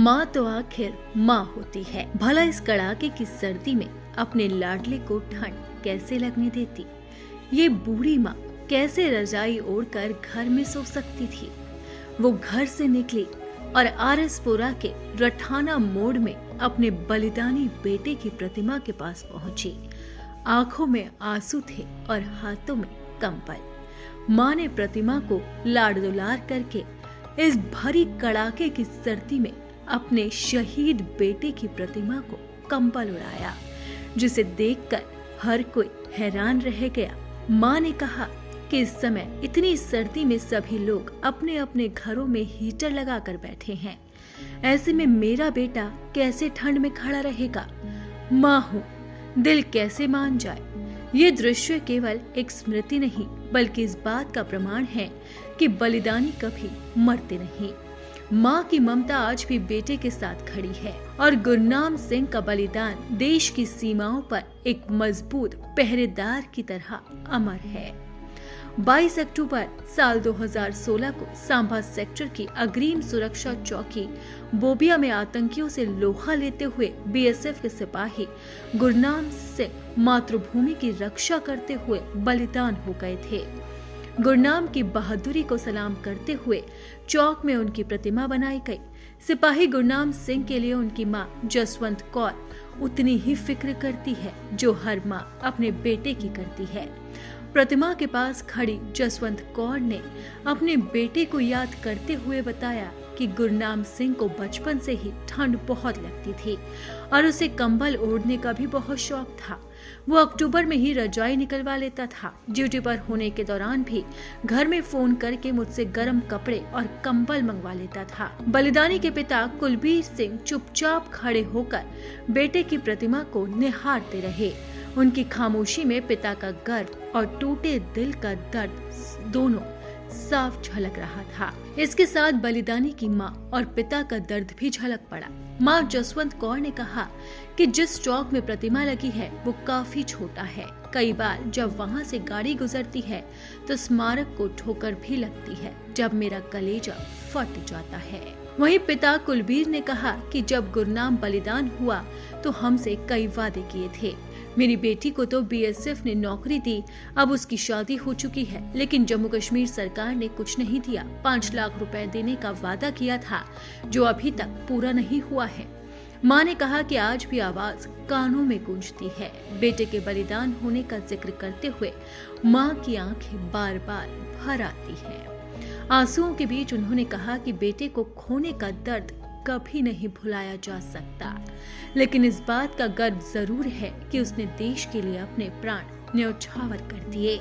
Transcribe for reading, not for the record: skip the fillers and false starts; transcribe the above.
माँ तो आखिर माँ होती है। भला इस कड़ाके की सर्दी में अपने लाडले को ठंड कैसे लगने देती। ये बूढ़ी माँ कैसे रजाई ओढ़कर घर में सो सकती थी। वो घर से निकली और आरएसपुरा के रठाना मोड़ में अपने बलिदानी बेटे की प्रतिमा के पास पहुंची। आंखों में आंसू थे और हाथों में कंबल। माँ ने प्रतिमा को लाड दुलार करके इस भरी कड़ाके की सर्दी में अपने शहीद बेटे की प्रतिमा को कंबल उड़ाया, जिसे देखकर हर कोई हैरान रह गया। माँ ने कहा कि इस समय इतनी सर्दी में सभी लोग अपने अपने घरों में हीटर लगाकर बैठे हैं, ऐसे में मेरा बेटा कैसे ठंड में खड़ा रहेगा। माँ हूँ, दिल कैसे मान जाए। ये दृश्य केवल एक स्मृति नहीं बल्कि इस बात का प्रमाण है कि बलिदानी कभी मरते नहीं। माँ की ममता आज भी बेटे के साथ खड़ी है और गुरनाम सिंह का बलिदान देश की सीमाओं पर एक मजबूत पहरेदार की तरह अमर है। 22 अक्टूबर साल 2016 को सांभा सेक्टर की अग्रिम सुरक्षा चौकी बोबिया में आतंकियों से लोहा लेते हुए बीएसएफ के सिपाही गुरनाम सिंह मातृभूमि की रक्षा करते हुए बलिदान हो गए थे। गुरनाम की बहादुरी को सलाम करते हुए चौक में उनकी प्रतिमा बनाई गई। सिपाही गुरनाम सिंह के लिए उनकी मां जसवंत कौर उतनी ही फिक्र करती है जो हर मां अपने बेटे की करती है। प्रतिमा के पास खड़ी जसवंत कौर ने अपने बेटे को याद करते हुए बताया कि गुरनाम सिंह को बचपन से ही ठंड बहुत लगती थी और उसे कंबल ओढ़ने का भी बहुत शौक था। वो अक्टूबर में ही रजाई निकलवा लेता था। ड्यूटी पर होने के दौरान भी घर में फोन करके मुझसे गर्म कपड़े और कंबल मंगवा लेता था। बलिदानी के पिता कुलबीर सिंह चुपचाप खड़े होकर बेटे की प्रतिमा को निहारते रहे। उनकी खामोशी में पिता का गर्व और टूटे दिल का दर्द दोनों साफ झलक रहा था। इसके साथ बलिदानी की माँ और पिता का दर्द भी झलक पड़ा। माँ जसवंत कौर ने कहा कि जिस चौक में प्रतिमा लगी है वो काफी छोटा है। कई बार जब वहाँ से गाड़ी गुजरती है तो स्मारक को ठोकर भी लगती है, जब मेरा कलेजा फट जाता है। वहीं पिता कुलबीर ने कहा कि जब गुरनाम बलिदान हुआ तो हमसे कई वादे किए थे। मेरी बेटी को तो बीएसएफ ने नौकरी दी, अब उसकी शादी हो चुकी है, लेकिन जम्मू कश्मीर सरकार ने कुछ नहीं दिया। 5 लाख रुपए देने का वादा किया था जो अभी तक पूरा नहीं हुआ है। माँ ने कहा कि आज भी आवाज कानों में गूंजती है। बेटे के बलिदान होने का जिक्र करते हुए माँ की आंखें बार बार भर आती हैं। आंसुओं के बीच उन्होंने कहा कि बेटे को खोने का दर्द कभी नहीं भुलाया जा सकता, लेकिन इस बात का गर्व जरूर है कि उसने देश के लिए अपने प्राण न्यौछावर कर दिए।